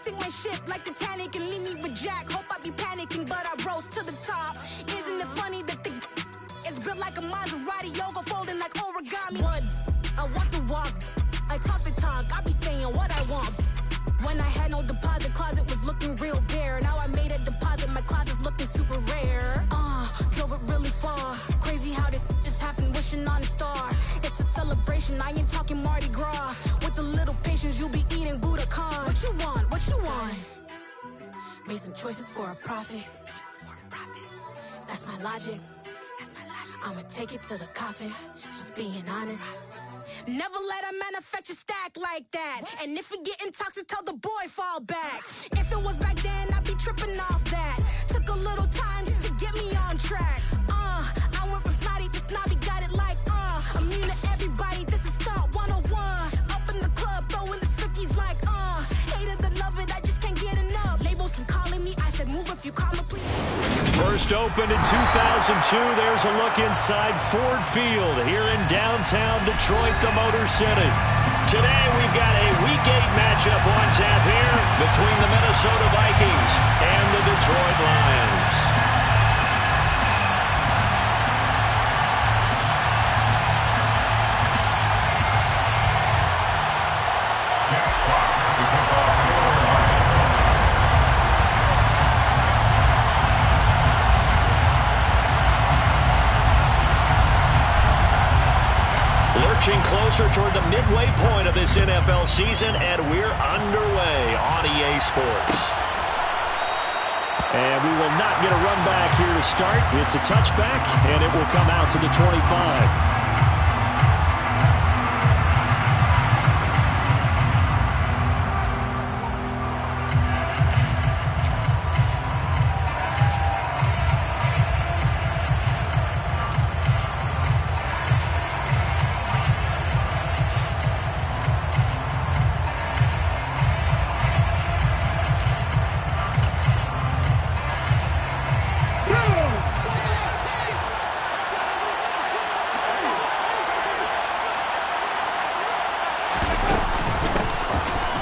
sink my ship like Titanic and leave me with Jack. Hope I be panicking, but I rose to the top. Isn't it funny that the is built like a Maserati, yoga folding like origami? What? I walk the walk, I talk the talk, I be saying what I want. When I had no deposit, closet was looking real bare. Now I made a deposit, my closet's looking super rare. Drove it really far. Crazy how did this happen, wishing on a star. It's a celebration, I ain't talking Mardi Gras. With a little patience, you'll be eating Budokan. What you want? What you want? Made some choices for a profit. That's my logic. I'ma take it to the coffin, just being honest. Never let a manufacture stack like that. And if it getting toxic, tell the boy fall back. If it was back then, I'd be tripping off that. Took a little time just to get me on track. I went from snotty to snobby, got it like, I'm immune to everybody, this is stunt 101. Up in the club, throwing this 50s like, hate it or love it, I just can't get enough. Labels from calling me, I said move if you call me, please. First opened in 2002, there's a look inside Ford Field here in downtown Detroit, the Motor City. Today we've got a Week 8 matchup on tap here between the Minnesota Vikings and the Detroit Lions. Lurching closer toward the midway point of this NFL season, and we're underway on EA Sports. And we will not get a run back here to start. It's a touchback, and it will come out to the 25.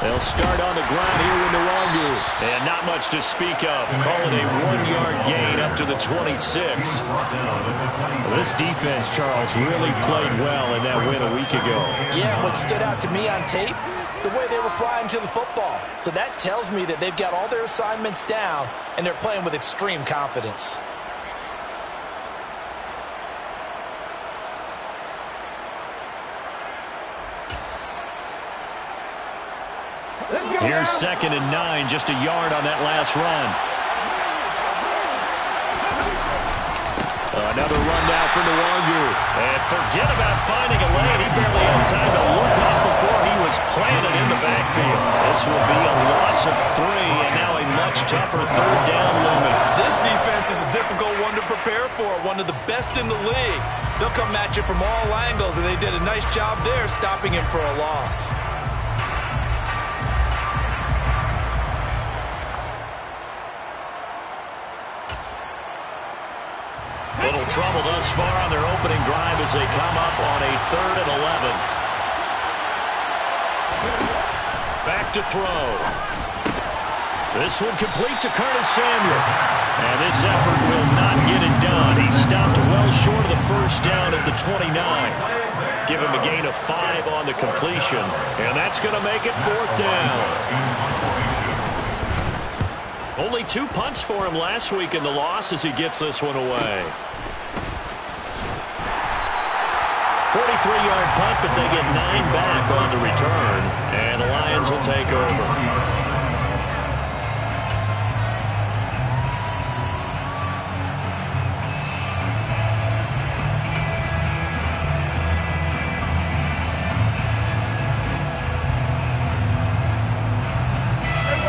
They'll start on the ground here with Nwangu. And not much to speak of. Call it a 1-yard gain up to the 26. This defense, Charles, really played well in that win a week ago. Yeah, what stood out to me on tape, the way they were flying to the football. So that tells me that they've got all their assignments down, and they're playing with extreme confidence. Here's 2nd and 9, just a yard on that last run. Another run down for Nwangu. And forget about finding a lane. He barely had time to look up before he was planted in the backfield. This will be a loss of 3, and now a much tougher 3rd down looming. This defense is a difficult one to prepare for, one of the best in the league. They'll come at you from all angles, and they did a nice job there stopping him for a loss. Little trouble thus far on their opening drive as they come up on a 3rd and 11. Back to throw. This one complete to Curtis Samuel. And this effort will not get it done. He stopped well short of the first down at the 29. Give him a gain of 5 on the completion. And that's going to make it 4th down. Only 2 punts for him last week in the loss as he gets this one away. 43-yard punt, but they get 9 back on the return, and the Lions will take over.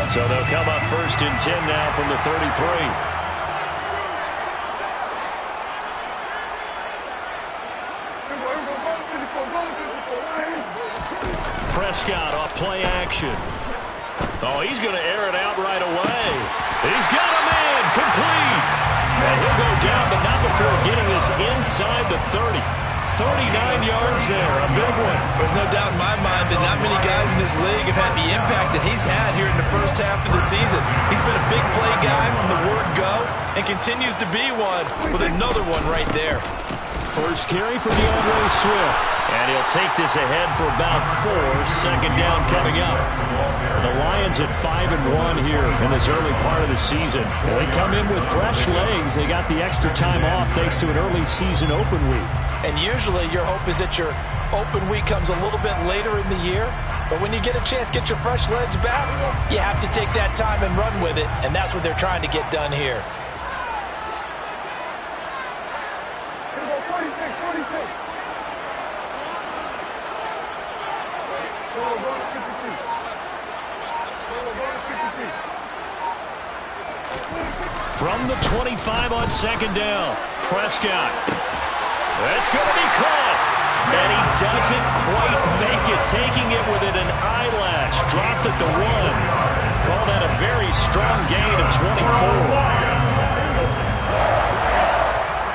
So they'll come up 1st and 10 now from the 33. Prescott off play action. Oh, he's going to air it out right away. He's got a man complete. And he'll go down, but not before getting this inside the 30. 39 yards there, a big one. There's no doubt in my mind that not many guys in this league have had the impact that he's had here in the first half of the season. He's been a big play guy from the word go and continues to be one with another one right there. First carry for DeAndre Swift. And he'll take this ahead for about 4. Second down coming up. The Lions at 5-1 here in this early part of the season. They come in with fresh legs. They got the extra time off thanks to an early season open week. And usually your hope is that your open week comes a little bit later in the year. But when you get a chance to get your fresh legs back, you have to take that time and run with it. And that's what they're trying to get done here. From the 25 on second down, Prescott. That's going to be caught. And he doesn't quite make it, taking it within an eyelash. Dropped at the 1. Called that a very strong gain of 24.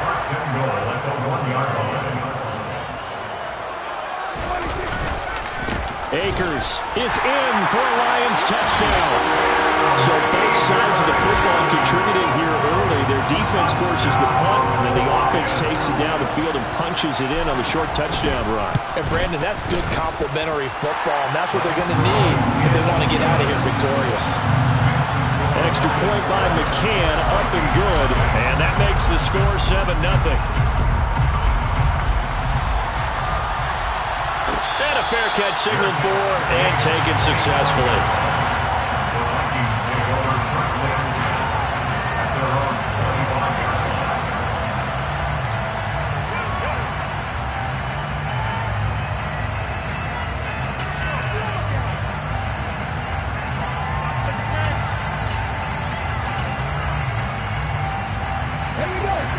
First and goal at the 1-yard line. Akers is in for a Lions touchdown. So both sides of the football contributing here early. Their defense forces the punt, and then the offense takes it down the field and punches it in on the short touchdown run. And Brandon, that's good complementary football, and that's what they're going to need if they want to get out of here victorious. Extra point by McCann, up and good, and that makes the score 7-0. And a fair catch signaled for and taken successfully.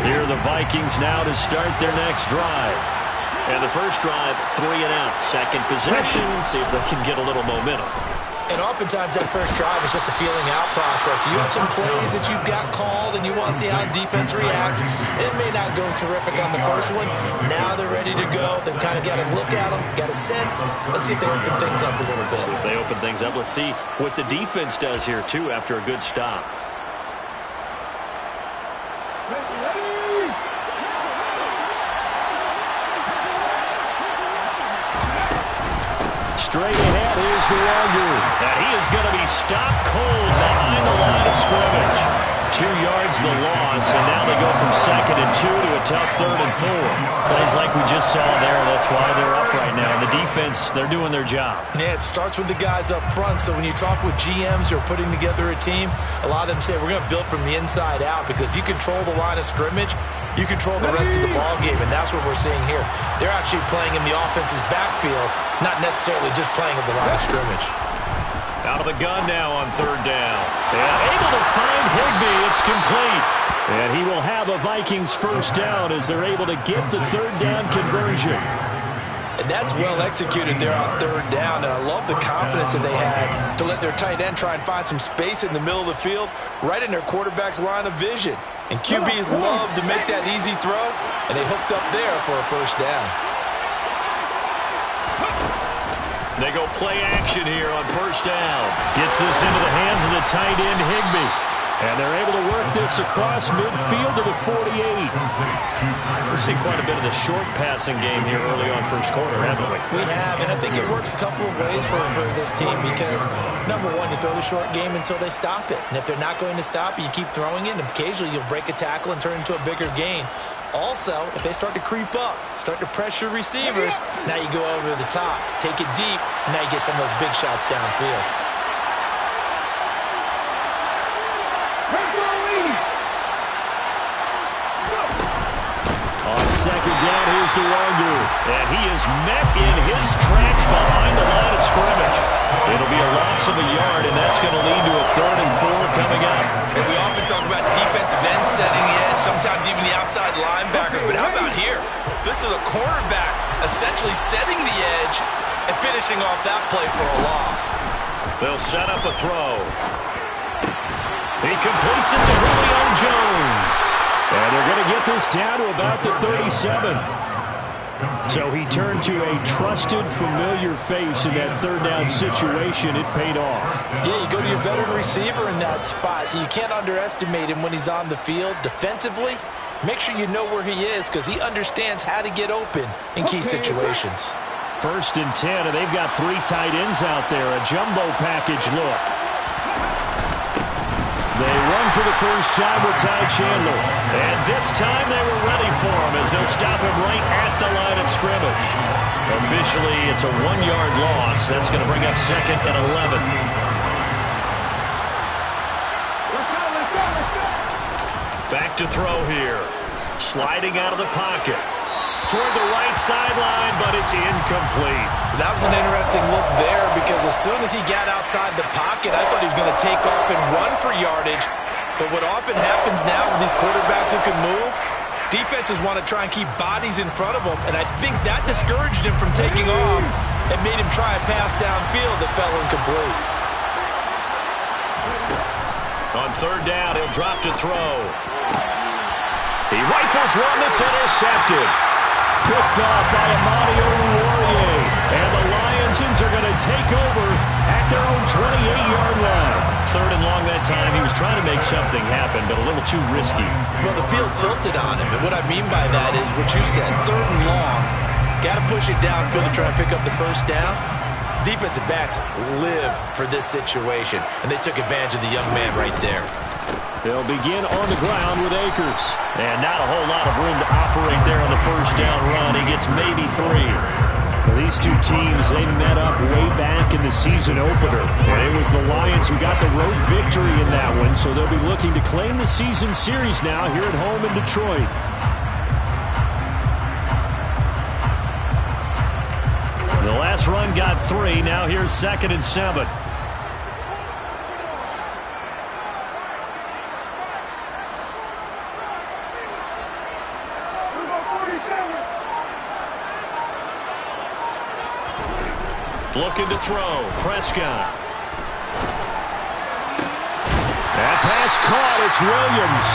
Here are the Vikings now to start their next drive. And the first drive, 3 and out. Second possession, see if they can get a little momentum. And oftentimes that first drive is just a feeling out process. You have some plays that you've got called and you want to see how defense reacts. It may not go terrific on the first one. Now they're ready to go. They've kind of got a look at them, got a sense. Let's see if they open things up a little bit. See if they open things up. Let's see what the defense does here, too, after a good stop. Straight ahead, here's Wk8. And he is going to be stopped cold behind the line of scrimmage. 2 yards the loss, and now they go from 2nd and 2 to a tough 3rd and 4. Plays like we just saw there, that's why they're up right now. The defense, they're doing their job. Yeah, it starts with the guys up front, so when you talk with GMs who are putting together a team, a lot of them say we're going to build from the inside out, because if you control the line of scrimmage, you control the rest of the ball game, and that's what we're seeing here. They're actually playing in the offense's backfield, not necessarily just playing at the line of scrimmage. Out of the gun now on 3rd down. And able to find Higbee. It's complete. And he will have a Vikings first down as they're able to get the 3rd down conversion. And that's well executed there on 3rd down. And I love the confidence that they had to let their tight end try and find some space in the middle of the field, right in their quarterback's line of vision. And QBs love to make that easy throw, and they hooked up there for a first down. They go play action here on 1st down. Gets this into the hands of the tight end, Higbee. And they're able to work this across midfield to the 48. We've seen quite a bit of the short passing game here early on first quarter, haven't we? We have, and I think it works a couple of ways for this team because, number one, you throw the short game until they stop it. And if they're not going to stop it, you keep throwing it, and occasionally you'll break a tackle and turn it into a bigger gain. Also, if they start to creep up, start to pressure receivers, now you go over the top, take it deep, and now you get some of those big shots downfield. On 2nd down, here's Wk8. And he is met in his tracks behind the line of scrimmage. It'll be a loss of a yard, and that's going to lead to a 3rd and 4 coming up. And we often talk about defensive ends setting the edge, sometimes even the outside linebackers. But how about here? This is a cornerback essentially setting the edge and finishing off that play for a loss. They'll set up a throw. He completes it to Julio Jones. And they're going to get this down to about the 37. So he turned to a trusted, familiar face in that third down situation. It paid off. Yeah, you go to your veteran receiver in that spot, so you can't underestimate him when he's on the field. Defensively, make sure you know where he is because he understands how to get open in key situations. 1st and 10, and they've got 3 tight ends out there. A jumbo package look. They run for the first time with Ty Chandler. And this time they were ready for him as they'll stop him right at the line of scrimmage. Officially, it's a 1-yard loss. That's going to bring up 2nd and 11. Back to throw here. Sliding out of the pocket. Toward the right sideline, but it's incomplete. That was an interesting look there because as soon as he got outside the pocket, I thought he was going to take off and run for yardage. But what often happens now with these quarterbacks who can move, defenses want to try and keep bodies in front of them, and I think that discouraged him from taking off and made him try a pass downfield that fell incomplete. On 3rd down, he'll drop to throw. He rifles one that's intercepted. Picked off by Amani Oruwariye. And the Lionsons are going to take over at their own 28-yard line. 3rd and long that time. He was trying to make something happen, but a little too risky. Well, the field tilted on him, and what I mean by that is what you said, 3rd and long. Got to push it downfield to try and pick up the first down. Defensive backs live for this situation, and they took advantage of the young man right there. They'll begin on the ground with Akers. And not a whole lot of room to operate there on the first down run. He gets maybe 3. Well, these two teams, they met up way back in the season opener. And it was the Lions who got the road victory in that one, so they'll be looking to claim the season series now here at home in Detroit. The last run got 3. Now here's 2nd and 7. Looking to throw. Prescott. That pass caught. It's Williams.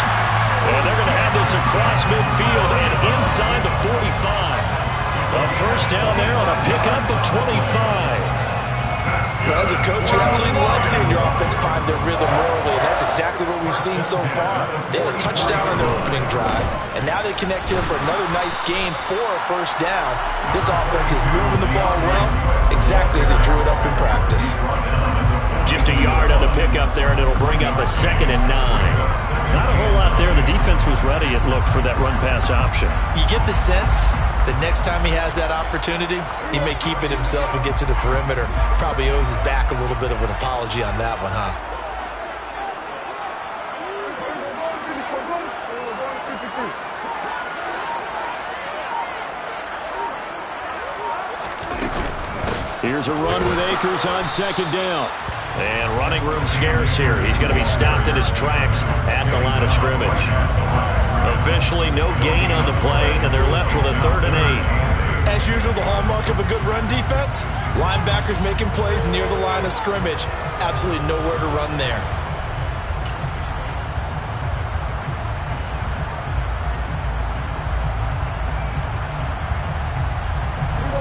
And they're going to have this across midfield and inside the 45. A first down there on a pickup at 25. Well, as a coach, you absolutely love seeing your offense find their rhythm early, and that's exactly what we've seen so far. They had a touchdown on their opening drive, and now they connect here for another nice gain for a first down. This offense is moving the ball well, exactly as they drew it up in practice. Just a yard on the pickup there, and it'll bring up a 2nd and 9. Not a whole lot there. The defense was ready, it looked, for that run-pass option. You get the sense the next time he has that opportunity, he may keep it himself and get to the perimeter. Probably owes his back a little bit of an apology on that one, huh? Here's a run with Akers on 2nd down. And running room scarce here. He's going to be stopped in his tracks at the line of scrimmage. Officially no gain on the play, and they're left with a 3rd and 8. As usual, the hallmark of a good run defense, linebackers making plays near the line of scrimmage. Absolutely nowhere to run there.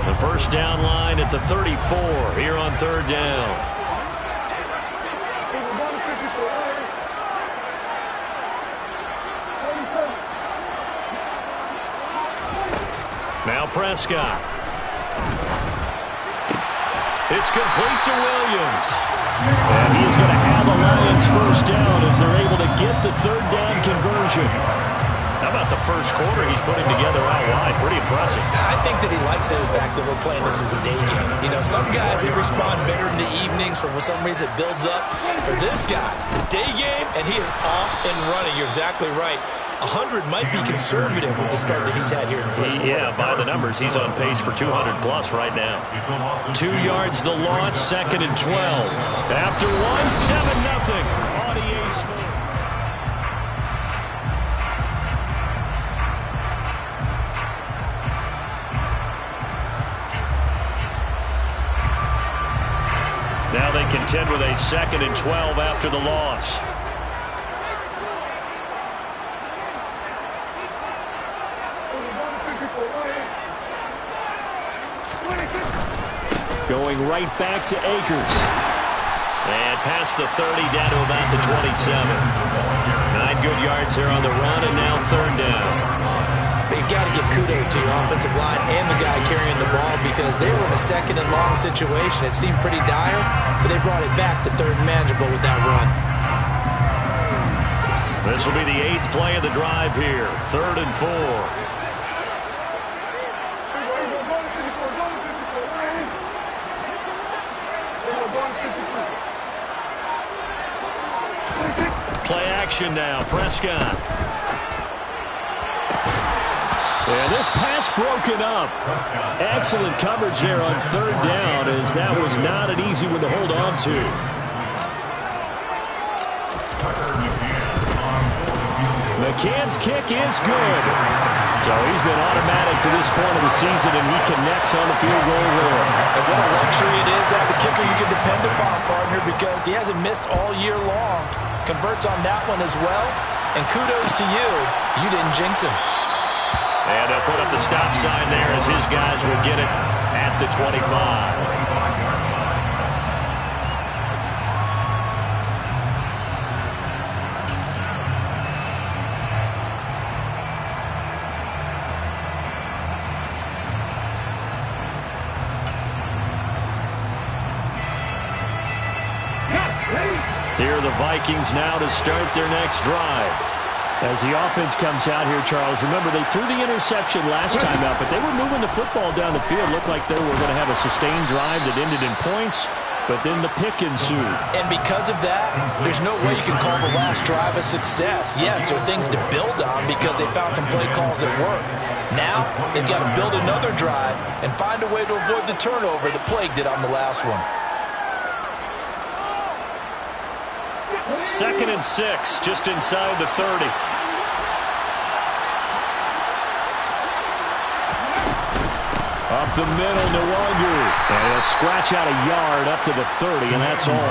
The first down line at the 34 here on 3rd down. Now Prescott. It's complete to Williams. And he is going to have a Lions first down as they're able to get the 3rd down conversion. How about the first quarter he's putting together out wide? Pretty impressive. I think that he likes the fact that we're playing this as a day game. You know, some guys, they respond better in the evenings. For some reason, it builds up. For this guy, day game, and he is off and running. You're exactly right. 100 might be conservative with the start that he's had here in the first quarter. Yeah, by the numbers, he's on pace for 200-plus right now. 2 yards the loss, 2nd and 12. After 7-0 on EA Sports. Now they contend with a 2nd and 12 after the loss. Going right back to Akers. And past the 30 down to about the 27. 9 good yards here on the run, and now third down. But you got to give kudos to your offensive line and the guy carrying the ball because they were in a second and long situation. It seemed pretty dire, but they brought it back to third and manageable with that run. This will be the 8th play of the drive here. 3rd and 4. Play action now. Prescott. And this pass broken up. Excellent coverage there on third down, as that was not an easy one to hold on to. McCann's kick is good. So he's been automatic to this point of the season, and he connects on the field goal there. And what a luxury it is to have a kicker you can depend upon, partner, because he hasn't missed all year long. Converts on that one as well. And kudos to you. You didn't jinx him. And they'll put up the stop sign there as his guys will get it at the 25. Here are the Vikings now to start their next drive. As the offense comes out here, Charles, remember they threw the interception last time out, but they were moving the football down the field. Looked like they were going to have a sustained drive that ended in points, but then the pick ensued. And because of that, there's no way you can call the last drive a success. Yes, there are things to build on because they found some play calls that work. Now, they've got to build another drive and find a way to avoid the turnover that plagued it on the last one. 2nd and 6, just inside the 30. Up the middle, no longer. And he'll scratch out a yard up to the 30, and that's all.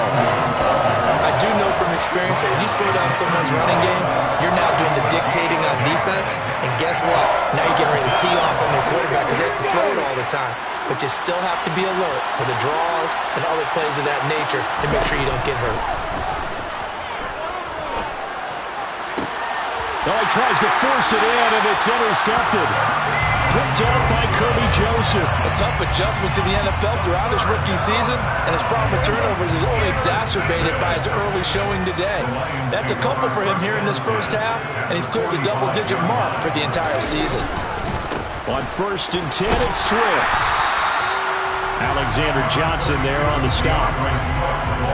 I do know from experience that when you slow down someone's running game, you're now doing the dictating on defense. And guess what? Now you're getting ready to tee off on their quarterback because they have to throw it all the time. But you still have to be alert for the draws and other plays of that nature and make sure you don't get hurt. Oh, he tries to force it in, and it's intercepted. Picked up by Kirby Joseph. A tough adjustment to the NFL throughout his rookie season, and his problem with turnovers is only exacerbated by his early showing today. That's a couple for him here in this first half, and he's cleared the double-digit mark for the entire season. On 1st and 10, it's Swift. Alexander Johnson there on the stop.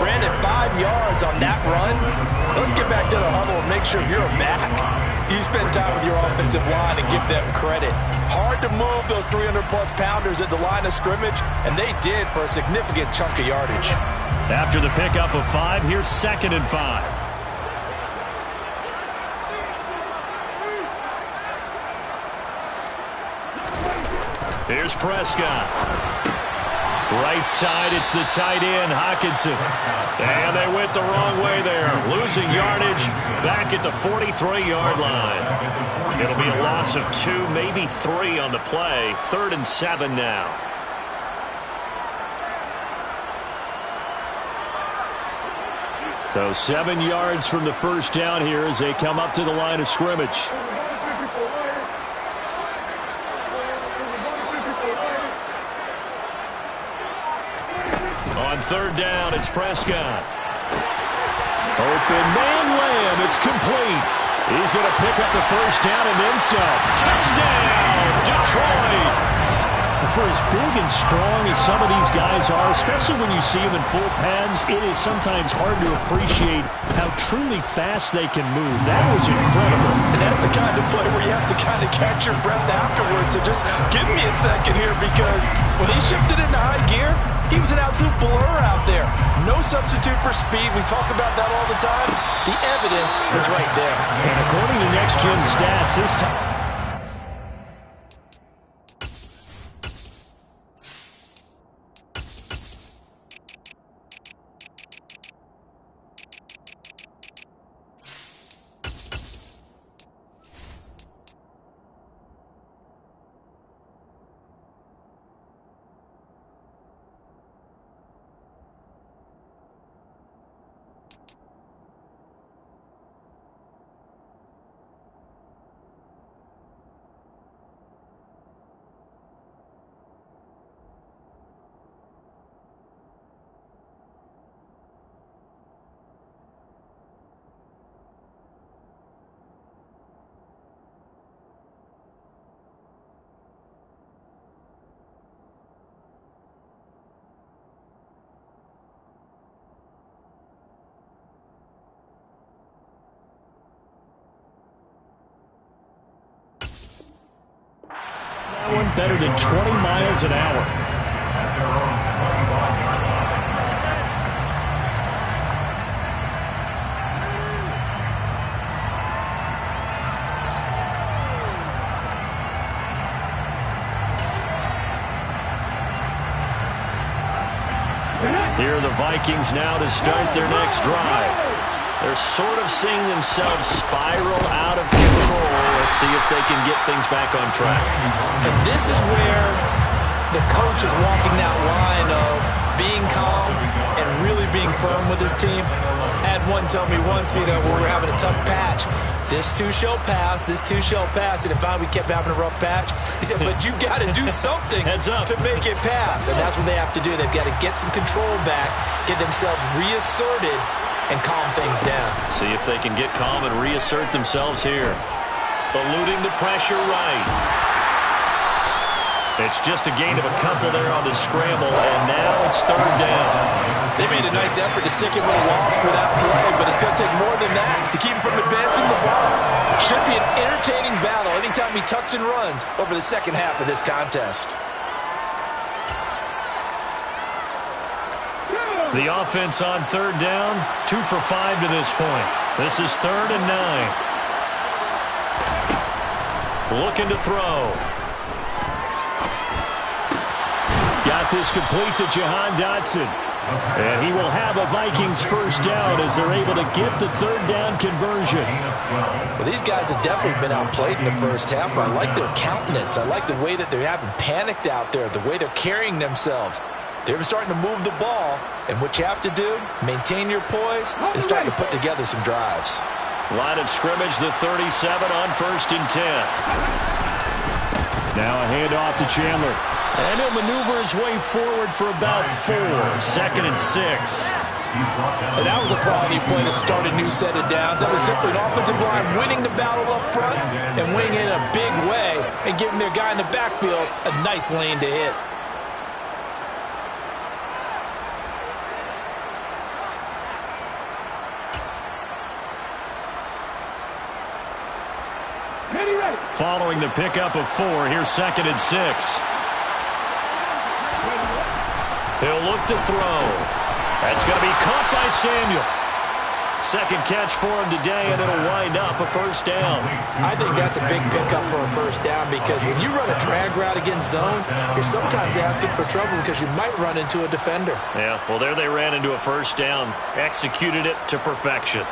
Brandon, 5 yards on that run. Let's get back to the huddle and make sure you're back. You spend time with your offensive line and give them credit. Hard to move those 300-plus pounders at the line of scrimmage, and they did for a significant chunk of yardage. After the pickup of 5, here's 2nd and 5. Here's Prescott. Right side, it's the tight end, Hockenson. And they went the wrong way there. Losing yardage back at the 43-yard line. It'll be a loss of 2, maybe 3 on the play. 3rd and 7 now. So 7 yards from the first down here as they come up to the line of scrimmage. On 3rd down, it's Prescott. Open man Lamb, it's complete. He's going to pick up the first down and then some. Touchdown, Detroit! For as big and strong as some of these guys are, especially when you see them in full pads, it is sometimes hard to appreciate how truly fast they can move. That was incredible. And that's the kind of play where you have to kind of catch your breath afterwards. So just give me a second here, because when he shifted into high gear, he was an absolute blur out there. No substitute for speed. We talk about that all the time. The evidence is right there. And according to Next Gen Stats, his time... better than 20 miles an hour. At their own 21-yard line. Here are the Vikings now to start their next drive. They're sort of seeing themselves spiral out of control. Let's see if they can get things back on track. And this is where the coach is walking that line of being calm and really being firm with his team. I had one tell me once, where we're having a tough patch. This too shall pass, this too shall pass. And if we kept having a rough patch, he said, but you got to do something to make it pass. And that's what they have to do. They've got to get some control back, get themselves reasserted, and calm things down. See if they can get calm and reassert themselves here. Eluding the pressure right. It's just a gain of a couple there on the scramble, and now it's third down. They made a nice effort to stick him with a loss for that play, but it's going to take more than that to keep him from advancing the ball. Should be an entertaining battle anytime he tucks and runs over the second half of this contest. The offense on third down, 2 for 5 to this point. This is 3rd and 9. Looking to throw. Got this complete to Jahan Dotson. And he will have a Vikings first down as they're able to get the third down conversion. Well, these guys have definitely been outplayed in the first half, but I like their countenance. I like the way that they haven't panicked out there, the way they're carrying themselves. They're starting to move the ball, and what you have to do, maintain your poise, and start to put together some drives. Line of scrimmage, the 37 on 1st and 10. Now a handoff to Chandler. And he'll maneuver his way forward for about 4. 2nd and 6. And that was a quality play to start a new set of downs. That was simply an offensive line winning the battle up front and winning in a big way and giving their guy in the backfield a nice lane to hit. Following the pickup of 4, here's 2nd and 6. He'll look to throw. That's going to be caught by Samuel. Second catch for him today, and it'll wind up a first down. I think that's a big pickup for a first down because when you run a drag route against zone, you're sometimes asking for trouble because you might run into a defender. Yeah, well, there they ran into a first down. Executed it to perfection.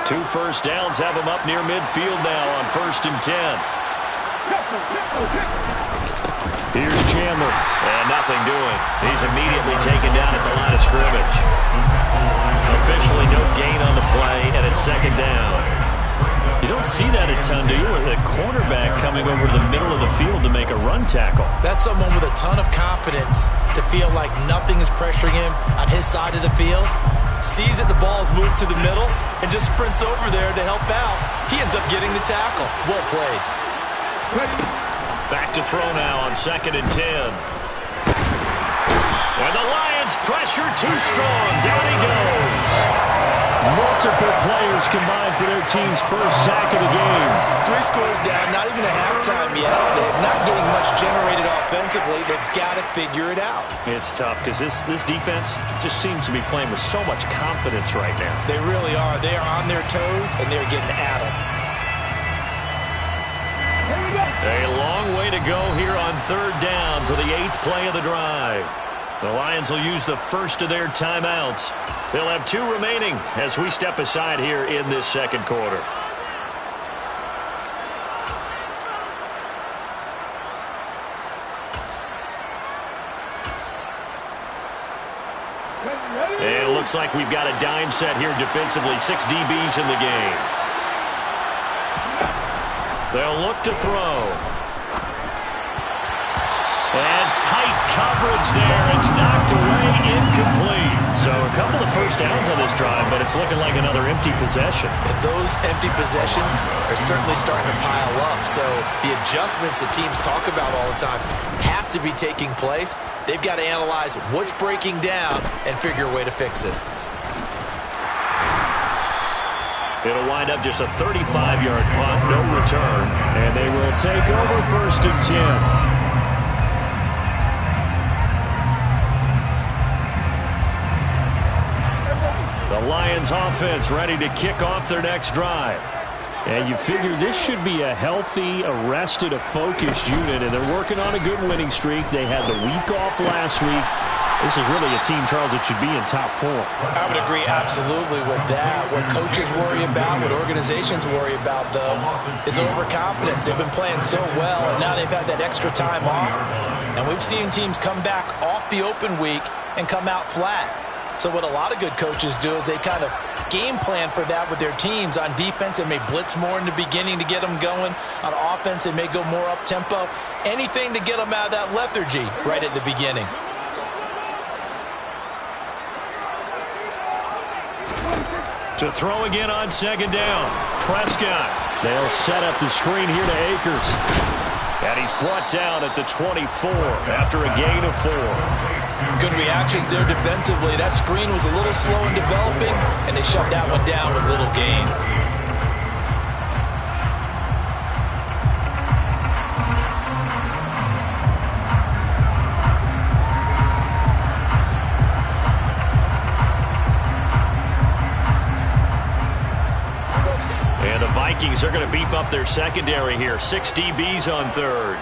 Two first downs have him up near midfield now on 1st and 10. Here's Chandler. And nothing doing. He's immediately taken down at the line of scrimmage. Officially no gain on the play, and it's 2nd down. You don't see that a ton, do you? With a cornerback coming over to the middle of the field to make a run tackle. That's someone with a ton of confidence to feel like nothing is pressuring him on his side of the field. Sees that the ball's moved to the middle and just sprints over there to help out. He ends up getting the tackle. Well played. Back to throw now on 2nd and 10. And the Lions pressure too strong. Down he goes. Multiple players combined for their team's first sack of the game. 3 scores down, not even a halftime yet. They're not getting much generated offensively. They've got to figure it out. It's tough because this defense just seems to be playing with so much confidence right now. They really are. They are on their toes, and they're getting at them. A long way to go here on 3rd down for the 8th play of the drive. The Lions will use the first of their timeouts. They'll have 2 remaining as we step aside here in this 2nd quarter. And it looks like we've got a dime set here defensively. 6 DBs in the game. They'll look to throw. And tight coverage there. It's knocked away, incomplete. So a couple of first downs on this drive, but it's looking like another empty possession. And those empty possessions are certainly starting to pile up. So the adjustments that teams talk about all the time have to be taking place. They've got to analyze what's breaking down and figure a way to fix it. It'll wind up just a 35-yard punt, no return, and they will take over 1st and 10. The Lions offense ready to kick off their next drive. And you figure this should be a healthy, a rested, a focused unit, and they're working on a good winning streak. They had the week off last week. This is really a team, Charles, that should be in top 4. I would agree absolutely with that. What coaches worry about, what organizations worry about, though, is overconfidence. They've been playing so well, and now they've had that extra time off. And we've seen teams come back off the open week and come out flat. So what a lot of good coaches do is they kind of game plan for that with their teams. On defense, they may blitz more in the beginning to get them going. On offense, they may go more up-tempo. Anything to get them out of that lethargy right at the beginning. To throw again on 2nd down. Prescott. They'll set up the screen here to Akers. And he's brought down at the 24 after a gain of 4. Good reactions there defensively. That screen was a little slow in developing, and they shut that one down with little gain. And the Vikings are going to beef up their secondary here. 6 DBs on 3rd.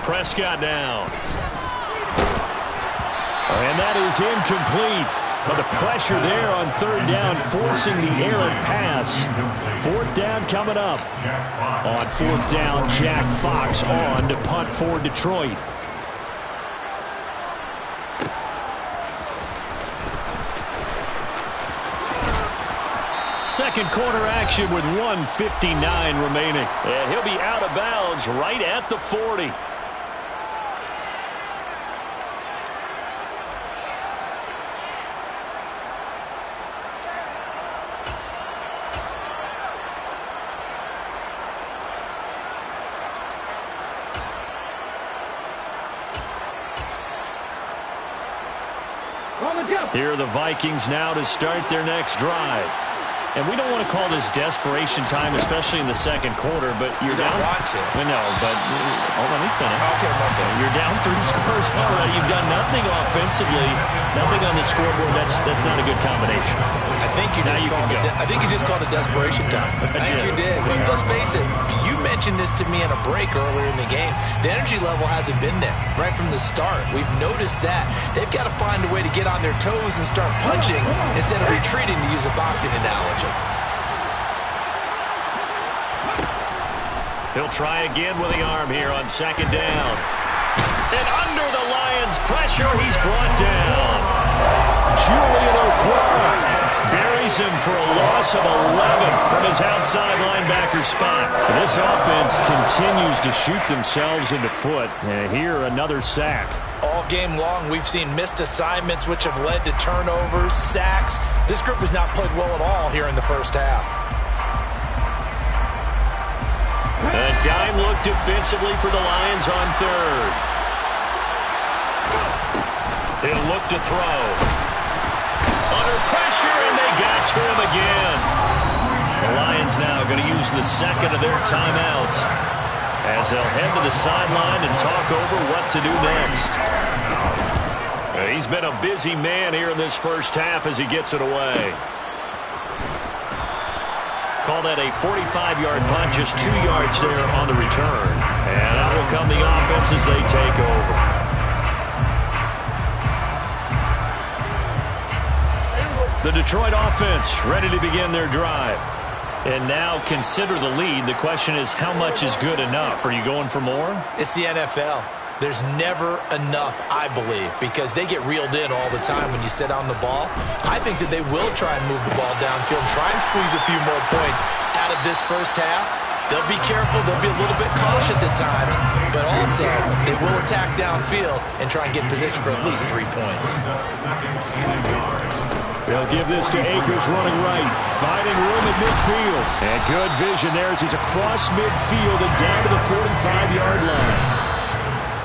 Prescott down. And that is incomplete. But the pressure there on 3rd down, forcing the errant pass. 4th down coming up. On 4th down, Jack Fox on to punt for Detroit. Second quarter action with 1:59 remaining. And he'll be out of bounds right at the 40. Here are the Vikings now to start their next drive. And we don't want to call this desperation time, especially in the second quarter, but you're down. Want to. I know, but let me finish. Okay. You're down 3 scores already. You've done nothing offensively, nothing on the scoreboard. That's not a good combination. I think you just called it desperation time. I think you did. But let's face it, you mentioned this to me in a break earlier in the game. The energy level hasn't been there right from the start. We've noticed that. They've got to find a way to get on their toes and start punching instead of retreating, to use a boxing analogy. He'll try again with the arm here on 2nd down. And under the Lions' pressure, he's brought down. Julian Okwara buries him for a loss of 11 from his outside linebacker spot. This offense continues to shoot themselves in the foot. And here, another sack. All game long, we've seen missed assignments, which have led to turnovers, sacks. This group has not played well at all here in the first half. A dime look defensively for the Lions on 3rd. He'll look to throw. Under pressure, and they got to him again. The Lions now going to use the second of their timeouts as they'll head to the sideline and talk over what to do next. He's been a busy man here in this first half as he gets it away. Call that a 45-yard punt, just 2 yards there on the return. And out will come the offense as they take over. The Detroit offense ready to begin their drive. And now consider the lead. The question is, how much is good enough? Are you going for more? It's the NFL. There's never enough, I believe, because they get reeled in all the time when you sit on the ball. I think that they will try and move the ball downfield, try and squeeze a few more points out of this first half. They'll be careful. They'll be a little bit cautious at times, but also they will attack downfield and try and get in position for at least 3 points. They'll give this to Akers running right, finding room at midfield. And good vision there as he's across midfield and down to the 45-yard line.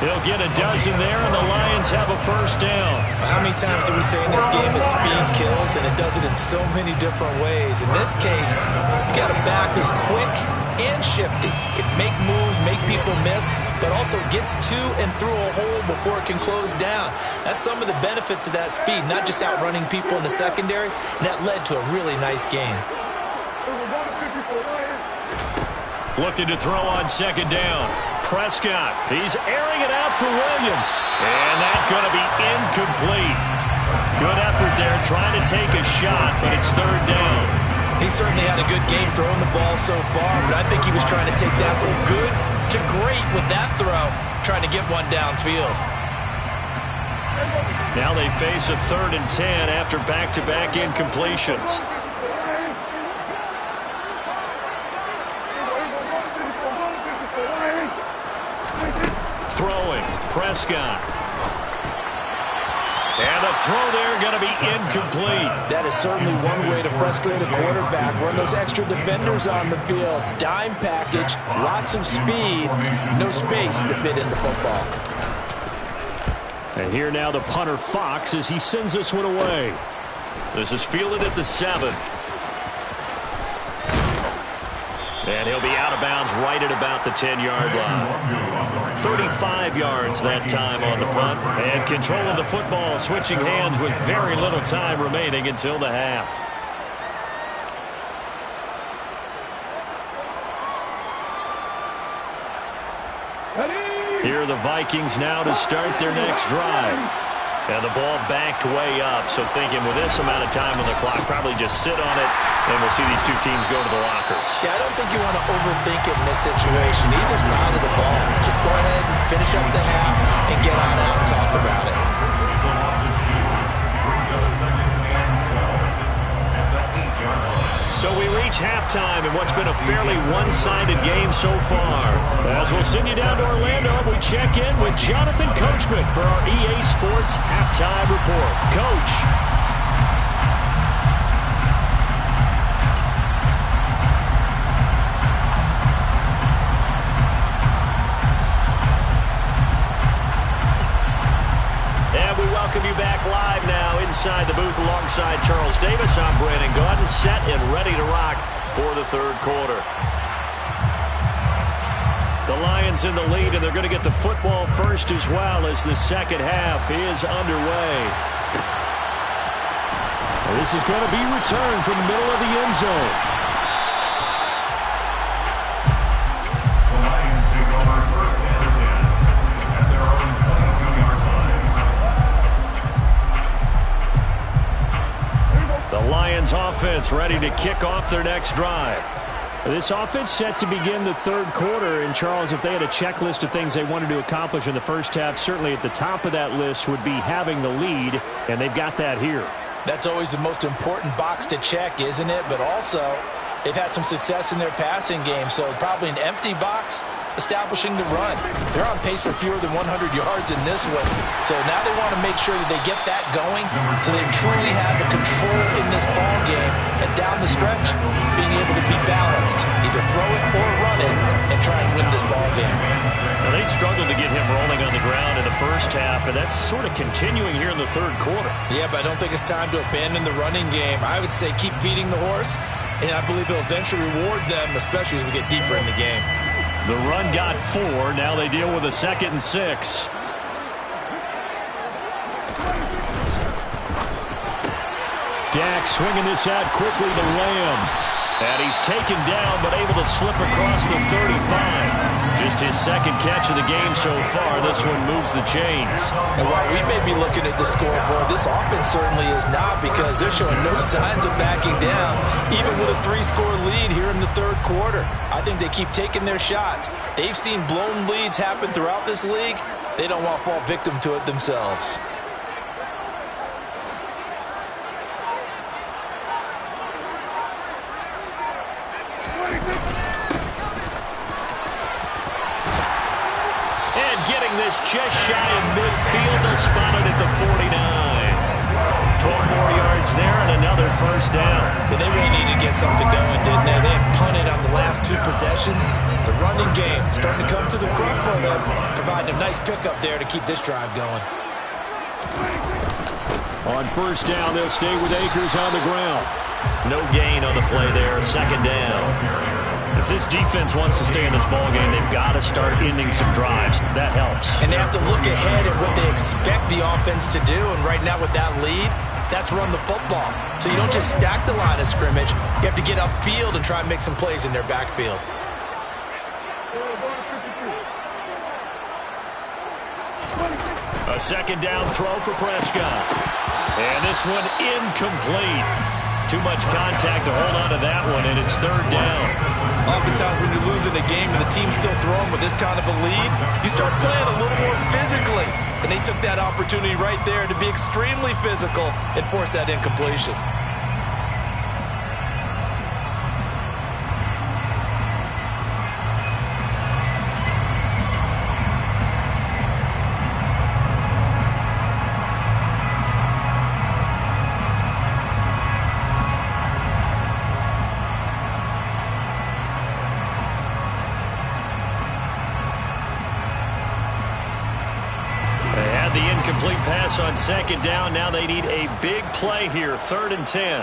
He'll get a dozen there, and the Lions have a first down. How many times do we say in this game that speed kills, and it does it in so many different ways? In this case, you got a back who's quick and shifty. Can make moves, make people miss, but also gets to and through a hole before it can close down. That's some of the benefits of that speed, not just outrunning people in the secondary, and that led to a really nice game. Looking to throw on second down. Prescott, he's airing it out for Williams. And that's going to be incomplete. Good effort there trying to take a shot, but it's third down. He certainly had a good game throwing the ball so far, but I think he was trying to take that from good to great with that throw, trying to get one downfield. Now they face a 3rd and 10 after back-to-back incompletions. Throwing, Prescott. And the throw there going to be incomplete. That is certainly one way to frustrate a quarterback. Run those extra defenders on the field. Dime package, lots of speed, no space to fit into football. And here now the punter Fox as he sends this one away. This is fielded at the 7. And he'll be out of bounds right at about the 10-yard line. 35 yards that time on the punt. And controlling the football, switching hands with very little time remaining until the half. Here are the Vikings now to start their next drive. And the ball backed way up, so thinking with this amount of time on the clock, probably just sit on it, and we'll see these two teams go to the lockers. Yeah, I don't think you want to overthink it in this situation. Either side of the ball. Just go ahead and finish up the half and get on out and talk about it. So we reach halftime in what's been a fairly one-sided game so far. As we'll send you down to Orlando, we check in with Jonathan Coachman for our EA Sports Halftime Report. Coach. Welcome you back live now inside the booth alongside Charles Davis. I'm Brandon Gaudin, set and ready to rock for the third quarter. The Lions in the lead, and they're going to get the football first as well as the second half is underway. This is going to be returned from the middle of the end zone. Lions offense ready to kick off their next drive. This offense set to begin the third quarter. And, Charles, if they had a checklist of things they wanted to accomplish in the first half, certainly at the top of that list would be having the lead, and they've got that here. That's always the most important box to check, isn't it? But also, they've had some success in their passing game, so probably an empty box establishing the run. They're on pace for fewer than 100 yards in this one. So now they want to make sure that they get that going so they truly have the control in this ball game. And down the stretch, being able to be balanced, either throw it or run it, and try and win this ball game. Now, they struggled to get him rolling on the ground in the first half, and that's sort of continuing here in the third quarter. Yeah, but I don't think it's time to abandon the running game. I would say keep feeding the horse, and I believe it'll eventually reward them, especially as we get deeper in the game. The run got 4. Now they deal with a 2nd and 6. Dak swinging this out quickly to Lamb. And he's taken down, but able to slip across the 35. Just his second catch of the game so far. This one moves the chains. And while we may be looking at the scoreboard, this offense certainly is not, because they're showing no signs of backing down, even with a 3-score lead here in the third quarter. I think they keep taking their shots. They've seen blown leads happen throughout this league. They don't want to fall victim to it themselves. this just shy of midfield. They'll spot it at the 49. 12 more yards there and another first down. Yeah, they really needed to get something going, didn't they? They had punted on the last 2 possessions. The running game starting to come to the front for them, providing a nice pickup there to keep this drive going. On first down, they'll stay with Akers on the ground. No gain on the play there, second down. If this defense wants to stay in this ballgame, they've got to start ending some drives. That helps. And they have to look ahead at what they expect the offense to do. And right now with that lead, that's run the football. So you don't just stack the line of scrimmage. You have to get upfield and try and make some plays in their backfield. A second down throw for Prescott. And this one incomplete. Too much contact to hold on to that one, and it's third down. Oftentimes when you're losing a game and the team's still throwing with this kind of a lead, you start playing a little more physically. And they took that opportunity right there to be extremely physical and force that incompletion. The incomplete pass on second down. Now they need a big play here. 3rd and 10.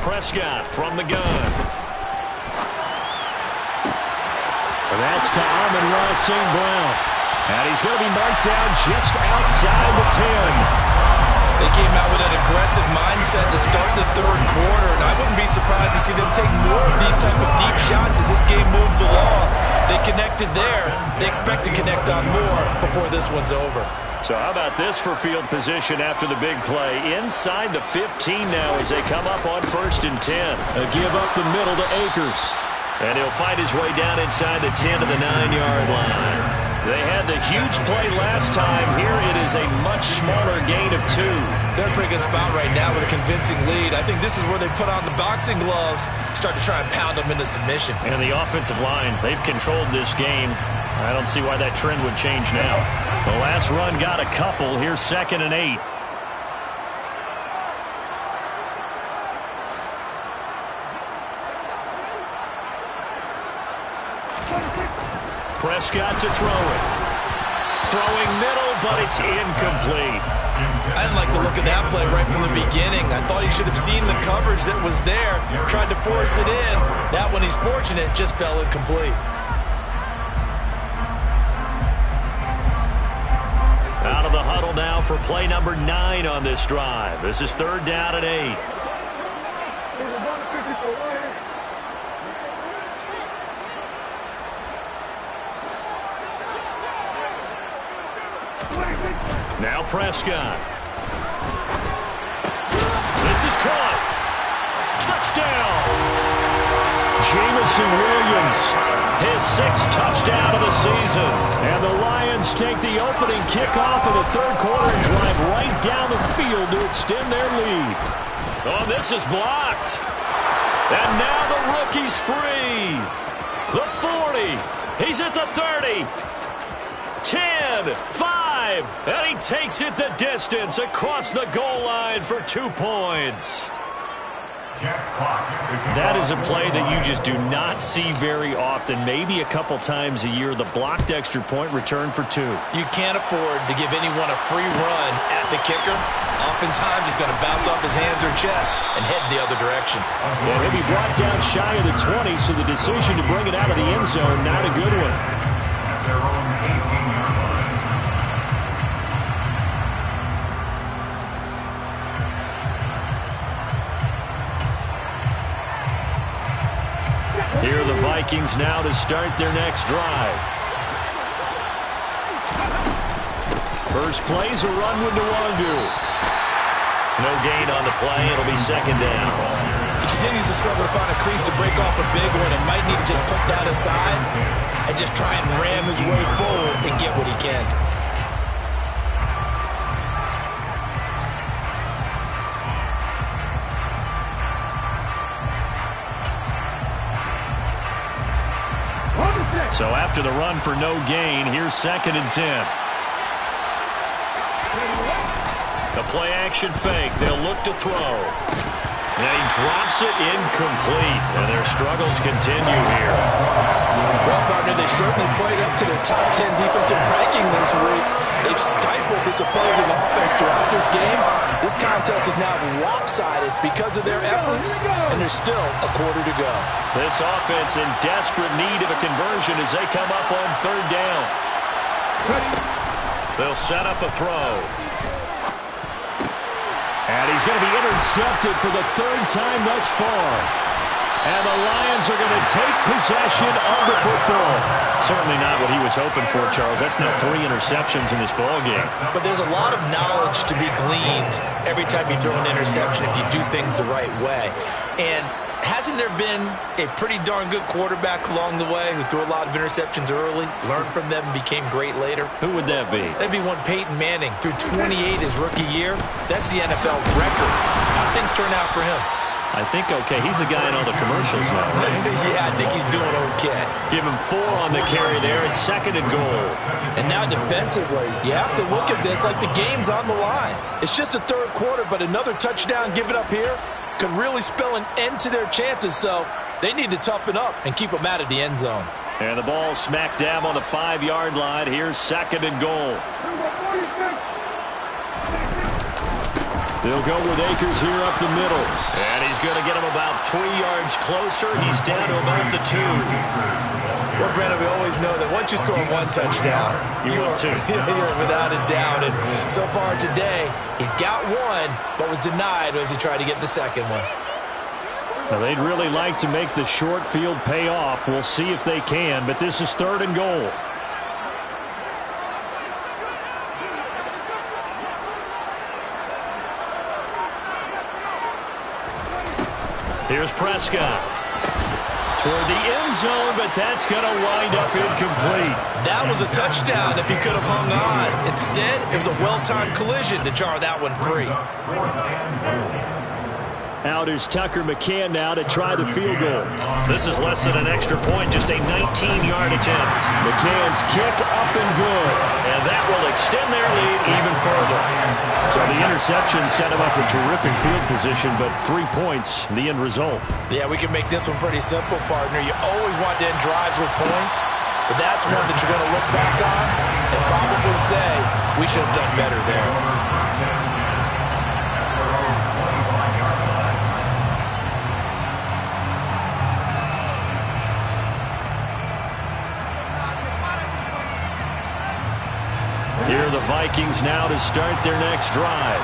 Prescott from the gun. And that's to Amon-Ra St. Brown. And he's going to be marked down just outside the 10. They came out with an aggressive mindset to start the 3rd quarter, and I wouldn't be surprised to see them take more of these type of deep shots as this game moves along. They connected there. They expect to connect on more before this one's over. So how about this for field position after the big play? Inside the 15 now as they come up on 1st and 10. A give up the middle to Akers. And he'll find his way down inside the 10 to the 9-yard line. They had the huge play last time. Here it is a much smaller gain of 2. They're in a pretty good spot right now with a convincing lead. I think this is where they put on the boxing gloves, start to try and pound them into submission. And the offensive line, they've controlled this game. I don't see why that trend would change now. The last run got a couple. Here's 2nd and 8. Prescott to throw it. Throwing middle, but it's incomplete. I didn't like the look of that play right from the beginning. I thought he should have seen the coverage that was there, tried to force it in. That one, he's fortunate, just fell incomplete. Out of the huddle now for play number 9 on this drive. This is 3rd down and 8. Now Prescott. This is caught. Touchdown. Jamison Williams, his 6th touchdown of the season. And the Lions take the opening kickoff of the 3rd quarter and drive right down the field to extend their lead. Oh, this is blocked. And now the rookie's free. The 40. He's at the 30. 10, 5, and he takes it the distance across the goal line for 2 points. That is a play that you just do not see very often, maybe a couple times a year. The blocked extra point return for 2. You can't afford to give anyone a free run at the kicker. Oftentimes he's going to bounce off his hands or chest and head the other direction. Yeah, he'll be brought down shy of the 20, so the decision to bring it out of the end zone, not a good one. Their own 18-yard line. Here are the Vikings now to start their next drive. First play's a run with Nwangu. No gain on the play. It'll be 2nd down. He continues to struggle to find a crease to break off a big one and might need to just put that aside and just try and ram his way forward and get what he can. So after the run for no gain, here's 2nd and 10. The play-action fake. They'll look to throw. And he drops it incomplete. And their struggles continue here. Well, partner, they certainly played up to their top 10 defensive ranking this week. They've stifled this opposing offense throughout this game. This contest is now lopsided because of their efforts, and there's still a quarter to go. This offense in desperate need of a conversion as they come up on 3rd down. They'll set up a throw. And he's going to be intercepted for the 3rd time thus far. And the Lions are going to take possession of the football. Certainly not what he was hoping for, Charles. That's now 3 interceptions in this ballgame. But there's a lot of knowledge to be gleaned every time you throw an interception if you do things the right way. And hasn't there been a pretty darn good quarterback along the way who threw a lot of interceptions early, learned from them, and became great later? Who would that be? That'd be one Peyton Manning. Threw 28 his rookie year. That's the NFL record. How things turn out for him? I think okay. He's the guy in all the commercials now. Yeah, I think he's doing okay. Give him 4 on the carry there. It's 2nd and goal. And now defensively, you have to look at this like the game's on the line. It's just the 3rd quarter, but another touchdown given up here could really spell an end to their chances. So they need to toughen up and keep them out of the end zone. And the ball smack dab on the 5-yard line. Here's 2nd and goal. They'll go with Akers here up the middle. And he's going to get him about 3 yards closer. He's down to about the 2. Well, Brandon, we always know that once you score 1 touchdown, you're without a doubt. And so far today, he's got 1, but was denied as he tried to get the 2nd one. Now, they'd really like to make the short field pay off. We'll see if they can, but this is 3rd and goal. Here's Prescott. Toward the end zone, but that's going to wind up incomplete. That was a touchdown if he could have hung on. Instead, it was a well-timed collision to jar that one free. Out is Tucker McCann now to try the field goal. This is less than an extra point, just a 19-yard attempt. McCann's kick up and good, and that will extend their lead even further. So the interception set him up with terrific field position, but 3 points, the end result. Yeah, we can make this one pretty simple, partner. You always want to end drives with points, but that's one that you're going to look back on and probably say, we should have done better there. Here are the Vikings now to start their next drive.